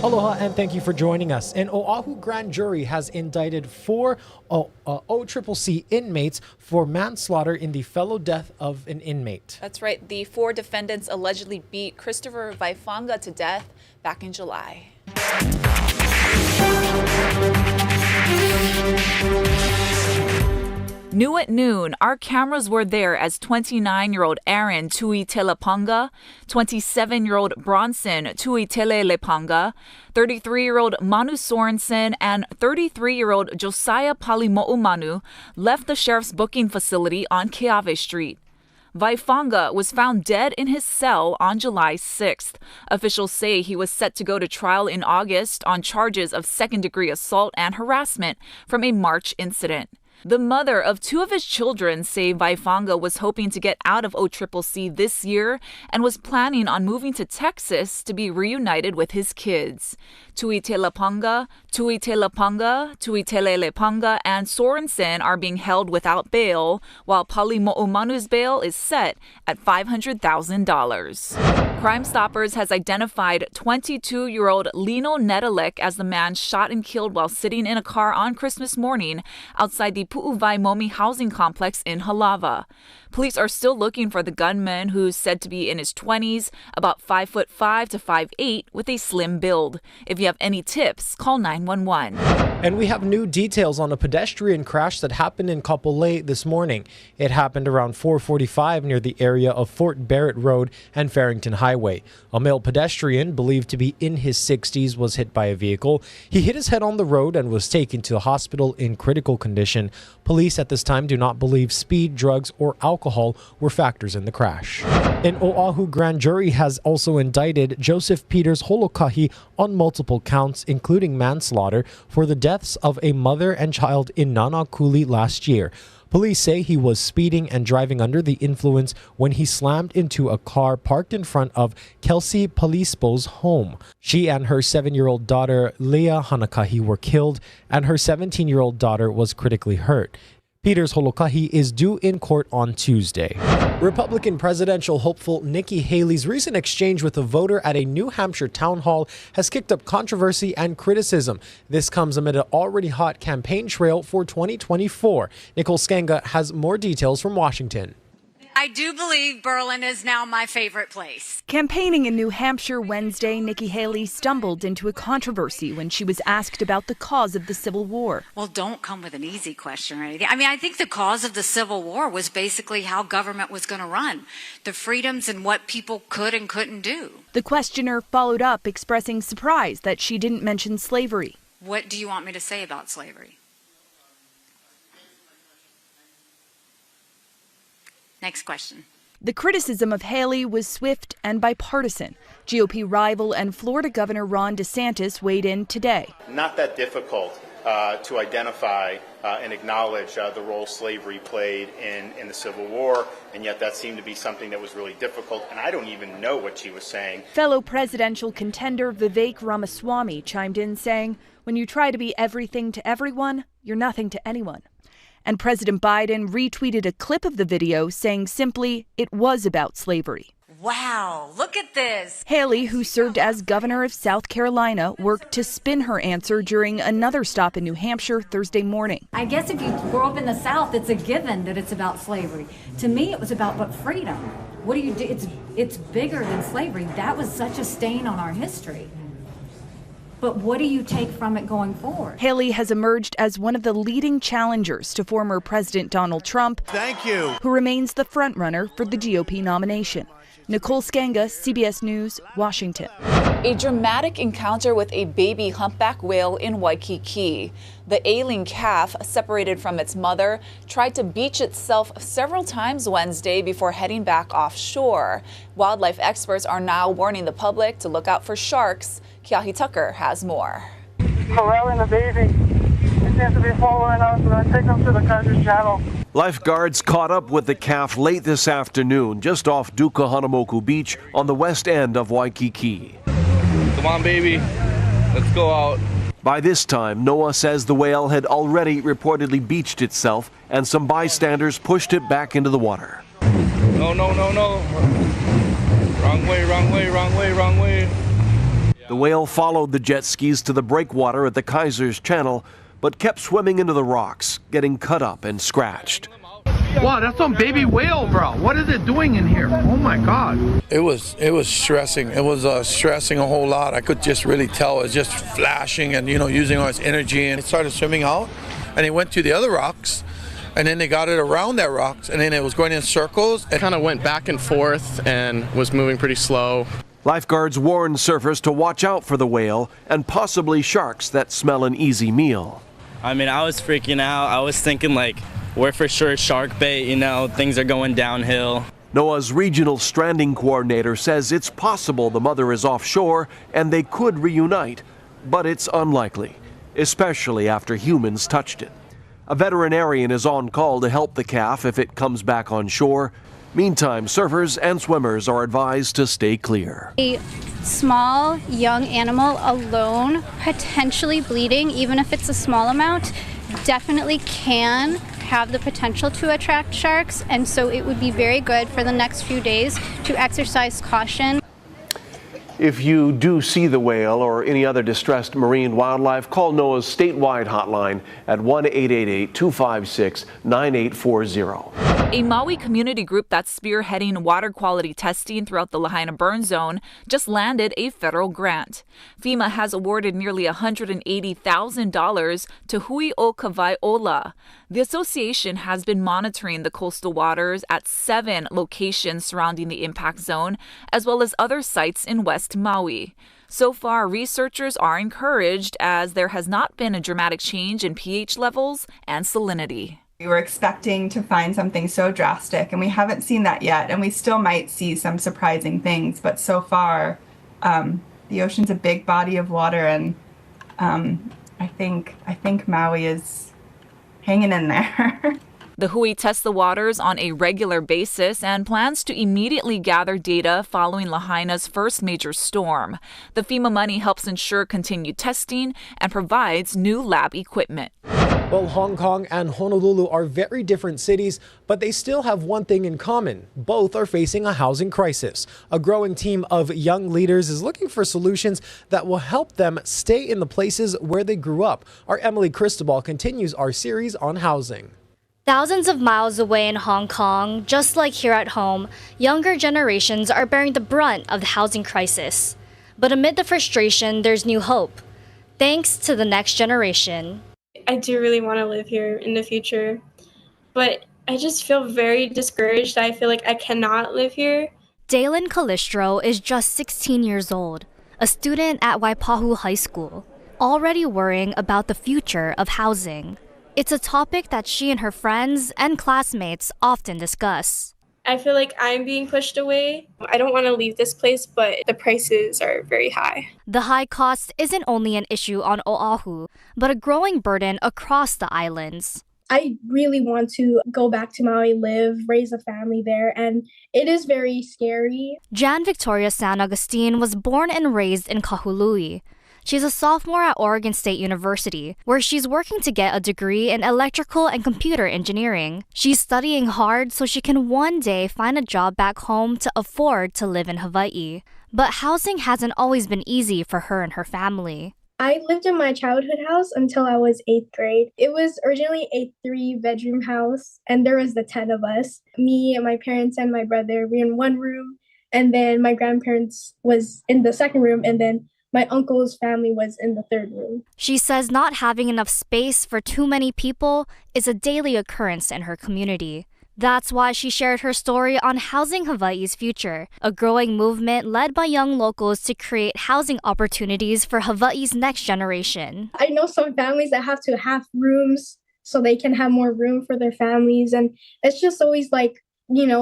Aloha and thank you for joining us. An Oahu grand jury has indicted 4 OCCC inmates for manslaughter in the fellow death of an inmate. That's right. The 4 defendants allegedly beat Christopher Vaifanga to death back in July. New at noon, our cameras were there as 29-year-old Aaron Tuitelepanga, 27-year-old Bronson Tuitelepanga, 33-year-old Manu Sorensen, and 33-year-old Josiah Palimo'umanu left the sheriff's booking facility on Keawe Street. Vaifanga was found dead in his cell on July 6th. Officials say he was set to go to trial in August on charges of second-degree assault and harassment from a March incident. The mother of 2 of his children say Vaifanga was hoping to get out of OCCC this year and was planning on moving to Texas to be reunited with his kids. Tuitelepanga, Tuitelelelepanga, and Sorensen are being held without bail, while Palimo'umanu's bail is set at $500,000. Crime Stoppers has identified 22-year-old Lino Nedalek as the man shot and killed while sitting in a car on Christmas morning outside the Pu'uvaimomi housing complex in Halawa. Police are still looking for the gunman, who's said to be in his 20s, about 5'5" to 5'8", with a slim build. If you have any tips, call 911. And we have new details on a pedestrian crash that happened in Kapolei this morning. It happened around 4:45 near the area of Fort Barrett Road and Farrington Highway. A male pedestrian, believed to be in his 60s, was hit by a vehicle. He hit his head on the road and was taken to the hospital in critical condition. Police at this time do not believe speed, drugs, or alcohol were factors in the crash. An Oahu grand jury has also indicted Joseph Peters Holokahi on multiple counts, including manslaughter, for the deaths of a mother and child in Nanakuli last year. Police say he was speeding and driving under the influence when he slammed into a car parked in front of Kelsey Palispo's home. She and her 7-year-old daughter, Leah Hanakahi, were killed, and her 17-year-old daughter was critically hurt. Peters Holokahi is due in court on Tuesday. Republican presidential hopeful Nikki Haley's recent exchange with a voter at a New Hampshire town hall has kicked up controversy and criticism. This comes amid an already hot campaign trail for 2024. Nicole Skenga has more details from Washington. I do believe Berlin is now my favorite place. Campaigning in New Hampshire Wednesday, Nikki Haley stumbled into a controversy when she was asked about the cause of the Civil War. Well, don't come with an easy question or anything. I mean, I think the cause of the Civil War was basically how government was going to run, the freedoms and what people could and couldn't do. The questioner followed up, expressing surprise that she didn't mention slavery. What do you want me to say about slavery? Next question. The criticism of Haley was swift and bipartisan. GOP rival and Florida Governor Ron DeSantis weighed in today. Not that difficult to identify and acknowledge the role slavery played in the Civil War, and yet that seemed to be something that was really difficult, and I don't even know what she was saying. Fellow presidential contender Vivek Ramaswamy chimed in, saying, "When you try to be everything to everyone, you're nothing to anyone." And President Biden retweeted a clip of the video saying simply, it was about slavery. Wow, look at this. Haley, who served as governor of South Carolina, worked to spin her answer during another stop in New Hampshire Thursday morning. I guess if you grow up in the South, it's a given that it's about slavery. To me, it was about but freedom. What do you do? It's bigger than slavery. That was such a stain on our history. But what do you take from it going forward? Haley has emerged as one of the leading challengers to former President Donald Trump, who remains the frontrunner for the GOP nomination. Nicole Skenga, CBS News, Washington. A dramatic encounter with a baby humpback whale in Waikiki. The ailing calf, separated from its mother, tried to beach itself several times Wednesday before heading back offshore. Wildlife experts are now warning the public to look out for sharks. Kiahi Tucker has more. Corralling the baby. It seems to be following us. We're going to take them to the country channel. Lifeguards caught up with the calf late this afternoon, just off Duka Hanamoku Beach on the west end of Waikiki. Come on, baby. Let's go out. By this time, Noah says the whale had already reportedly beached itself, and some bystanders pushed it back into the water. No, no, no, no. Wrong way, wrong way, wrong way, wrong way. The whale followed the jet skis to the breakwater at the Kaiser's Channel, but kept swimming into the rocks, getting cut up and scratched. Wow, that's some baby whale, bro. What is it doing in here? Oh my God. It was stressing. It was stressing a whole lot. I could just really tell it was just flashing and, using all its energy. And it started swimming out, and it went to the other rocks, and then they got it around that rocks, and then it was going in circles. It kind of went back and forth and was moving pretty slow. Lifeguards warned surfers to watch out for the whale and possibly sharks that smell an easy meal. I mean, I was freaking out. I was thinking, we're for sure shark bait, things are going downhill. NOAA's regional stranding coordinator says it's possible the mother is offshore and they could reunite, but it's unlikely, especially after humans touched it. A veterinarian is on call to help the calf if it comes back on shore. Meantime, surfers and swimmers are advised to stay clear. A small, young animal alone, potentially bleeding, even if it's a small amount, definitely can have the potential to attract sharks, and so it would be very good for the next few days to exercise caution. If you do see the whale or any other distressed marine wildlife, call NOAA's statewide hotline at 1-888-256-9840. A Maui community group that's spearheading water quality testing throughout the Lahaina burn zone just landed a federal grant. FEMA has awarded nearly $180,000 to Hui o Kawaiʻola. The association has been monitoring the coastal waters at 7 locations surrounding the impact zone, as well as other sites in West Maui. So far, researchers are encouraged as there has not been a dramatic change in pH levels and salinity. We were expecting to find something so drastic, and we haven't seen that yet, and we still might see some surprising things, but so far, the ocean's a big body of water, and I think Maui is hanging in there. The Hui tests the waters on a regular basis and plans to immediately gather data following Lahaina's first major storm. The FEMA money helps ensure continued testing and provides new lab equipment. Well, Hong Kong and Honolulu are very different cities, but they still have one thing in common. Both are facing a housing crisis. A growing team of young leaders is looking for solutions that will help them stay in the places where they grew up. Our Emily Cristobal continues our series on housing. Thousands of miles away in Hong Kong, just like here at home, younger generations are bearing the brunt of the housing crisis. But amid the frustration, there's new hope. Thanks to the next generation. I do really want to live here in the future, but I just feel very discouraged. I feel like I cannot live here. Daylin Calistro is just 16 years old, a student at Waipahu High School, already worrying about the future of housing. It's a topic that she and her friends and classmates often discuss. I feel like I'm being pushed away. I don't want to leave this place, but the prices are very high. The high cost isn't only an issue on Oahu, but a growing burden across the islands. I really want to go back to Maui, live, raise a family there, and it is very scary. Jan Victoria San Agustin was born and raised in Kahului. She's a sophomore at Oregon State University, where she's working to get a degree in electrical and computer engineering. She's studying hard so she can one day find a job back home to afford to live in Hawaii. But housing hasn't always been easy for her and her family. I lived in my childhood house until I was 8th grade. It was originally a 3-bedroom house, and there was the 10 of us. Me and my parents and my brother, we were in one room, and then my grandparents was in the second room, and then my uncle's family was in the third room. She says not having enough space for too many people is a daily occurrence in her community. That's why she shared her story on Housing Hawaii's Future, a growing movement led by young locals to create housing opportunities for Hawaii's next generation. I know some families that have to have rooms so they can have more room for their families, and it's just always like,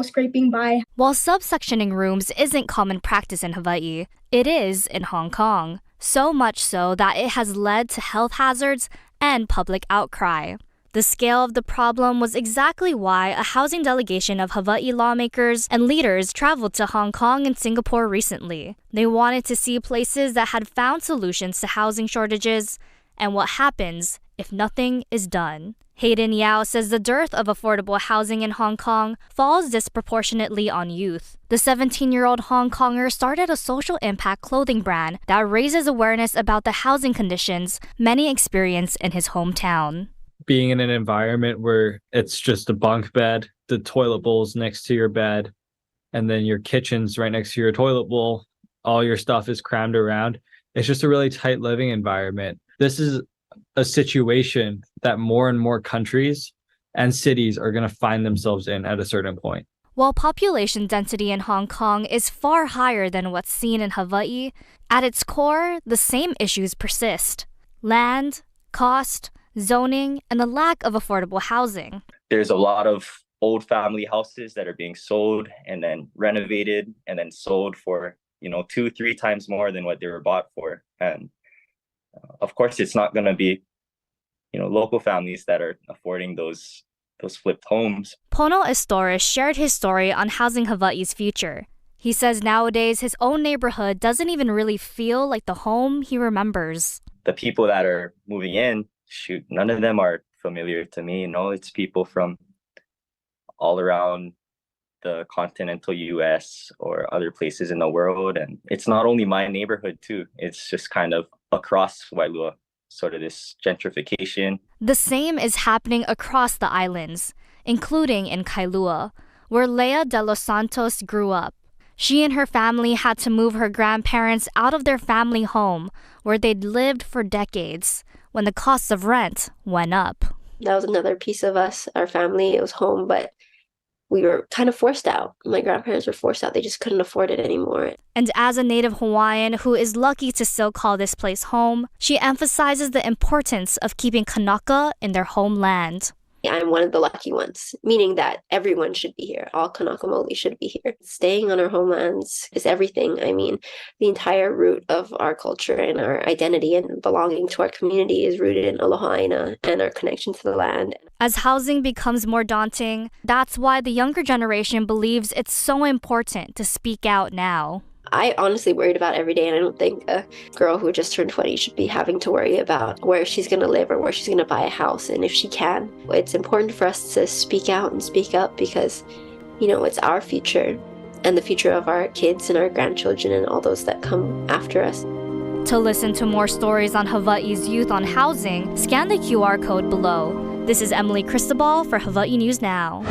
scraping by. While subsectioning rooms isn't common practice in Hawaii, it is in Hong Kong, so much so that it has led to health hazards and public outcry. The scale of the problem was exactly why a housing delegation of Hawaii lawmakers and leaders traveled to Hong Kong and Singapore recently. They wanted to see places that had found solutions to housing shortages and what happens if nothing is done. Hayden Yao says the dearth of affordable housing in Hong Kong falls disproportionately on youth. The 17-year-old Hong Konger started a social impact clothing brand that raises awareness about the housing conditions many experience in his hometown. Being in an environment where it's just a bunk bed, the toilet bowl's next to your bed, and then your kitchen's right next to your toilet bowl, all your stuff is crammed around. It's just a really tight living environment. This is a situation that more and more countries and cities are going to find themselves in at a certain point. While population density in Hong Kong is far higher than what's seen in Hawaii, at its core, the same issues persist: land, cost, zoning, and the lack of affordable housing. There's a lot of old family houses that are being sold and then renovated and then sold for, 2-3 times more than what they were bought for. And of course, it's not going to be, local families that are affording those flipped homes. Pono Estores shared his story on Housing Hawaii's Future. He says nowadays his own neighborhood doesn't even really feel like the home he remembers. The people that are moving in, none of them are familiar to me. It's people from all around the continental US or other places in the world. And it's not only my neighborhood too. It's just kind of across Wailua, sort of this gentrification. The same is happening across the islands, including in Kailua, where Leah de los Santos grew up. She and her family had to move her grandparents out of their family home, where they'd lived for decades, when the costs of rent went up. That was another piece of us, our family. It was home, but we were kind of forced out. My grandparents were forced out. They just couldn't afford it anymore. And as a native Hawaiian who is lucky to still call this place home, she emphasizes the importance of keeping Kanaka in their homeland. I'm one of the lucky ones, meaning that everyone should be here. All Kanaka Maoli should be here. Staying on our homelands is everything. I mean, the entire root of our culture and our identity and belonging to our community is rooted in aloha aina and our connection to the land. As housing becomes more daunting, that's why the younger generation believes it's so important to speak out now. I honestly worried about every day, and I don't think a girl who just turned 20 should be having to worry about where she's going to live or where she's going to buy a house. And if she can, it's important for us to speak out and speak up because, it's our future and the future of our kids and our grandchildren and all those that come after us. To listen to more stories on Hawaii's youth on housing, scan the QR code below. This is Emily Cristobal for Hawaii News Now.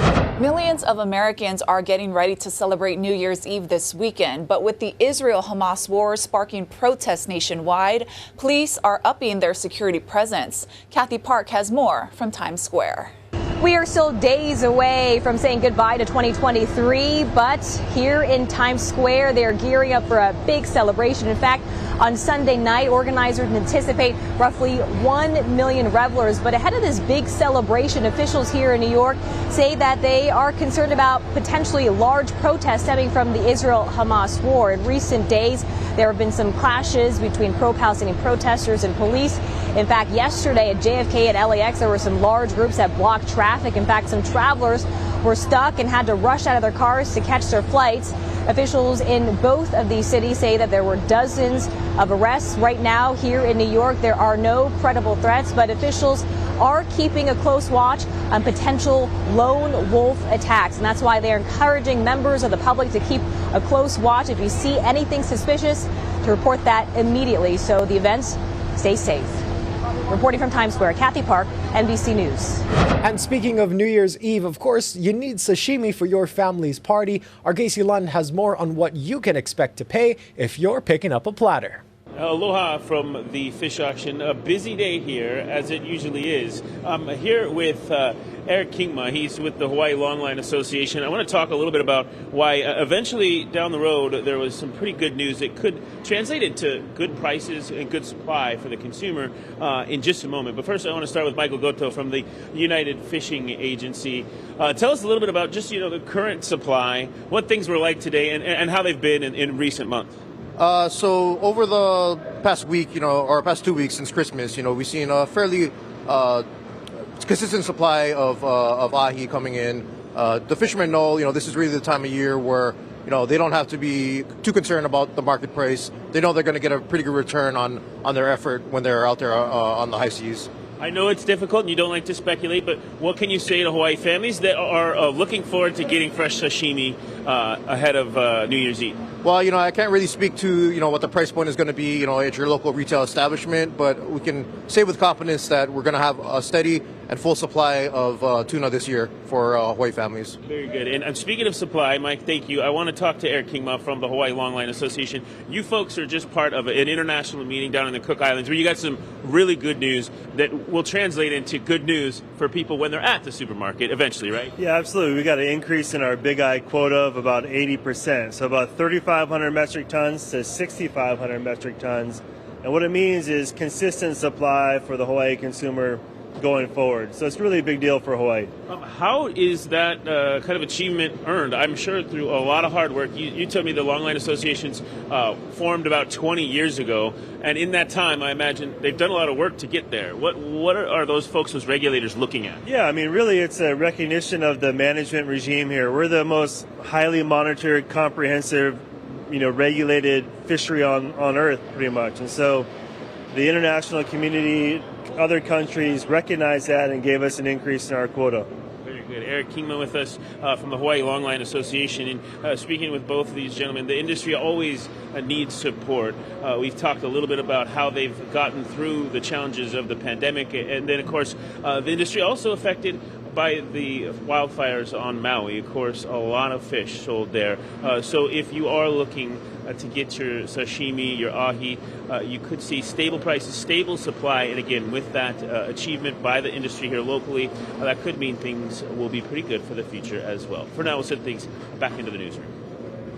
Millions of Americans are getting ready to celebrate New Year's Eve this weekend, but with the Israel-Hamas war sparking protests nationwide, police are upping their security presence. Kathy Park has more from Times Square. We are still days away from saying goodbye to 2023, but here in Times Square, they're gearing up for a big celebration. In fact, on Sunday night, organizers anticipate roughly 1 million revelers. But ahead of this big celebration, officials here in New York say that they are concerned about potentially large protests stemming from the Israel-Hamas war. In recent days, there have been some clashes between pro-Palestinian protesters and police. In fact, yesterday at JFK and LAX, there were some large groups that blocked traffic. In fact, some travelers were stuck and had to rush out of their cars to catch their flights. Officials in both of these cities say that there were dozens of arrests. Right now here in New York, there are no credible threats, but officials are keeping a close watch on potential lone wolf attacks. And that's why they're encouraging members of the public to keep a close watch. If you see anything suspicious, to report that immediately so the events stay safe. Reporting from Times Square, Kathy Park, NBC News. And speaking of New Year's Eve, of course, you need sashimi for your family's party. Our Casey Lund has more on what you can expect to pay if you're picking up a platter. Aloha from the fish auction. A busy day here, as it usually is. I'm here with Eric Kingma. He's with the Hawaii Longline Association. I want to talk a little bit about why eventually down the road there was some pretty good news that could translate into good prices and good supply for the consumer in just a moment. But first I want to start with Michael Goto from the United Fishing Agency. Tell us a little bit about just the current supply, what things were like today, and how they've been in recent months. So over the past week, or past 2 weeks since Christmas, we've seen a fairly consistent supply of ahi coming in. The fishermen know, this is really the time of year where, they don't have to be too concerned about the market price. They know they're going to get a pretty good return on their effort when they're out there on the high seas. I know it's difficult and you don't like to speculate, but what can you say to Hawaii families that are looking forward to getting fresh sashimi ahead of New Year's Eve? Well, I can't really speak to, what the price point is going to be, at your local retail establishment, but we can say with confidence that we're going to have a steady and full supply of tuna this year for Hawaii families. Very good. And speaking of supply, Mike, thank you. I want to talk to Eric Kingma from the Hawaii Longline Association. You folks are just part of an international meeting down in the Cook Islands where you got some really good news that will translate into good news for people when they're at the supermarket eventually, right? Yeah, absolutely. We got an increase in our Big I quota of about 80%. So about 3,500 metric tons to 6,500 metric tons. And what it means is consistent supply for the Hawaii consumer going forward. So it's really a big deal for Hawaii. How is that kind of achievement earned? I'm sure through a lot of hard work. You told me the Longline Association's formed about 20 years ago, and in that time, I imagine they've done a lot of work to get there. What are those folks, those regulators, looking at? Yeah, really it's a recognition of the management regime here. We're the most highly monitored, comprehensive, regulated fishery on Earth, pretty much. And so the international community, other countries recognize that and gave us an increase in our quota. Very good. Eric Kingma with us from the Hawaii Longline Association. And speaking with both of these gentlemen, the industry always needs support. We've talked a little bit about how they've gotten through the challenges of the pandemic. And then, of course, the industry also affected by the wildfires on Maui. Of course, a lot of fish sold there. So if you are looking to get your sashimi, your ahi, you could see stable prices, stable supply, and again, with that achievement by the industry here locally, that could mean things will be pretty good for the future as well. For now, we'll send things back into the newsroom.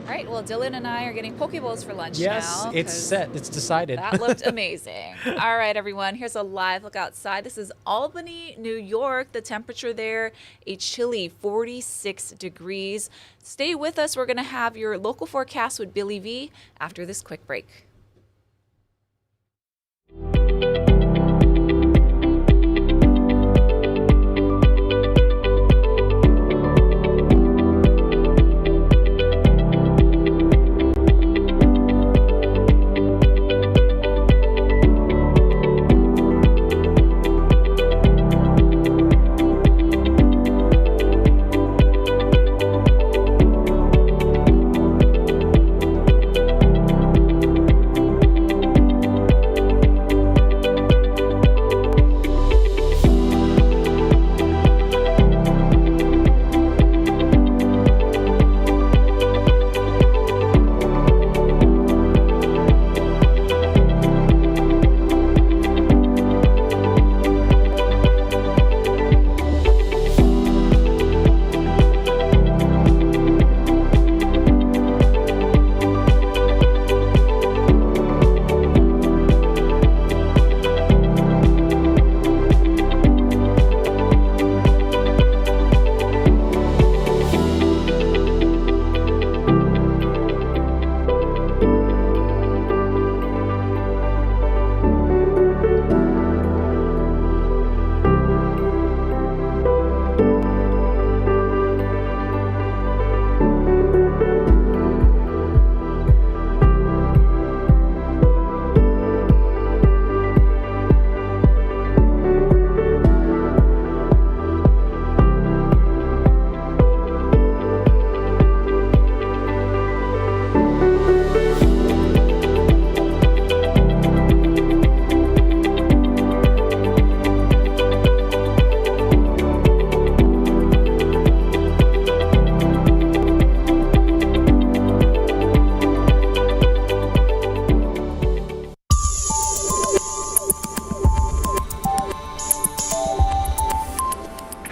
All right, well, Dylan and I are getting poke bowls for lunch now. Yes, it's set. It's decided. That looked amazing. All right, everyone, here's a live look outside. This is Albany, New York. The temperature there, a chilly 46 degrees. Stay with us. We're going to have your local forecast with Billy V after this quick break.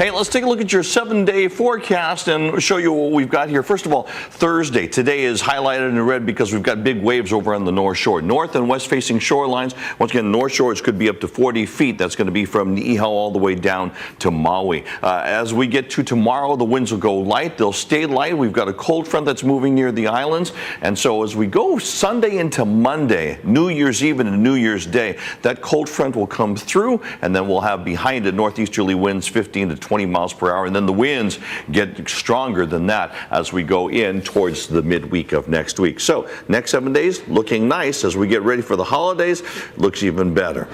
Hey, let's take a look at your 7-day forecast and show you what we've got here. First of all, Thursday. Today is highlighted in red because we've got big waves over on the North Shore. North and west facing shorelines. Once again, North Shores could be up to 40 feet. That's going to be from Niihau all the way down to Maui. As we get to tomorrow, the winds will go light. They'll stay light. We've got a cold front that's moving near the islands. And so as we go Sunday into Monday, New Year's Eve and New Year's Day, that cold front will come through, and then we'll have behind it northeasterly winds 15 to 20 miles per hour. And then the winds get stronger than that as we go in towards the midweek of next week. So next 7 days looking nice. As we get ready for the holidays, looks even better.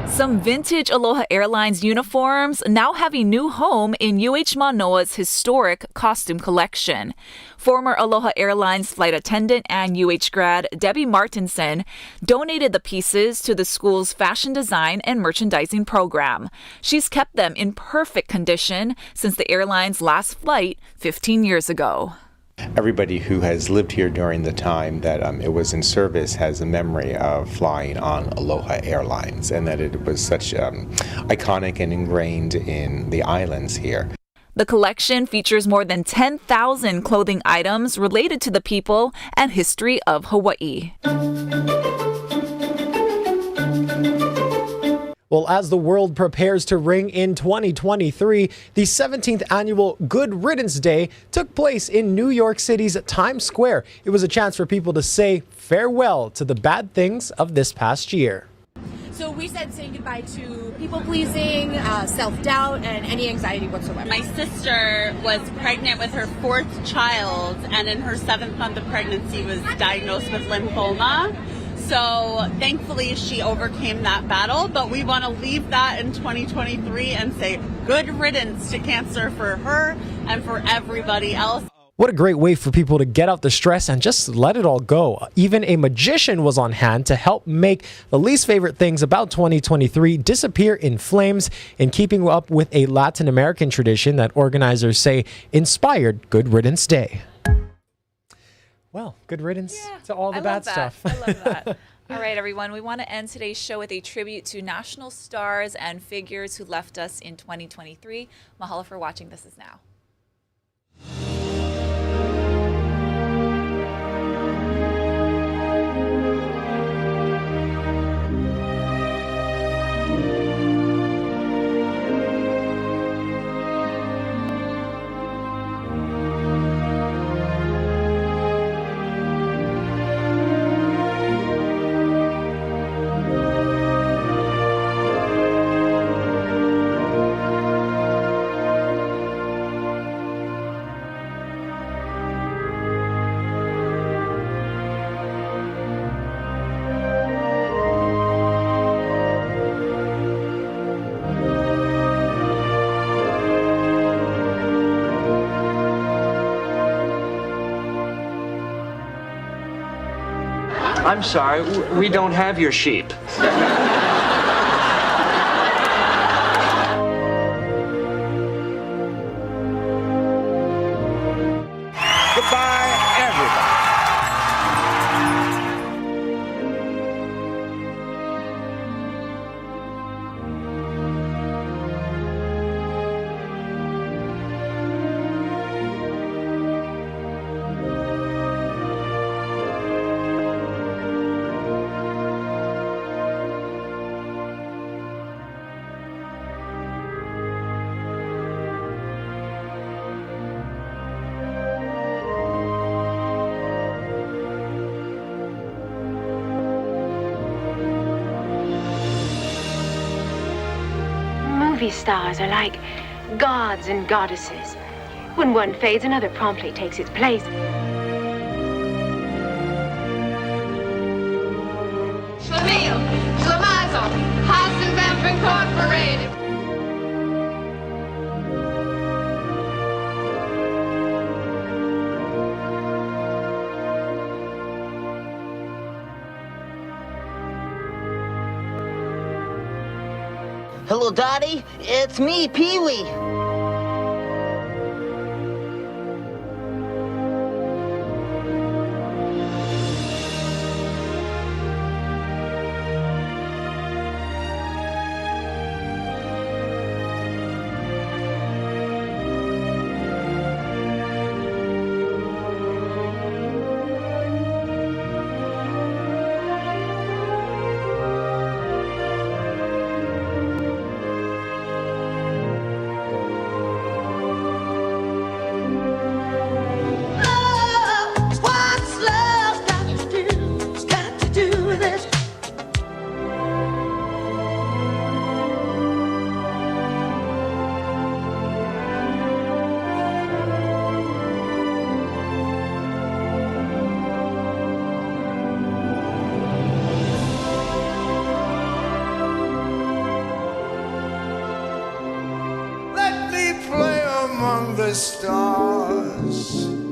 Some vintage Aloha Airlines uniforms now have a new home in UH Manoa's historic costume collection. Former Aloha Airlines flight attendant and UH grad Debbie Martinson donated the pieces to the school's fashion design and merchandising program. She's kept them in perfect condition since the airline's last flight 15 years ago. Everybody who has lived here during the time that it was in service has a memory of flying on Aloha Airlines, and that it was such iconic and ingrained in the islands here. The collection features more than 10,000 clothing items related to the people and history of Hawaii. Well, as the world prepares to ring in 2023, the 17th annual Good Riddance Day took place in New York City's Times Square. It was a chance for people to say farewell to the bad things of this past year. So we said saying goodbye to people-pleasing, self-doubt, and any anxiety whatsoever. My sister was pregnant with her 4th child, and in her 7th month of pregnancy was diagnosed with lymphoma. So thankfully she overcame that battle, but we want to leave that in 2023 and say good riddance to cancer for her and for everybody else. What a great way for people to get out the stress and just let it all go. Even a magician was on hand to help make the least favorite things about 2023 disappear in flames, in keeping up with a Latin American tradition that organizers say inspired Good Riddance Day. Well, good riddance to all the bad stuff. I love that. All right, everyone. We want to end today's show with a tribute to national stars and figures who left us in 2023. Mahalo for watching. This Is Now. I'm sorry, we don't have your sheep. Goodbye, everybody. Movie stars are like gods and goddesses. When one fades, another promptly takes its place. Schlemiel, Schlemazel, Hasenvamp Incorporated. Hello, Dottie. It's me, Pee-wee. among the stars.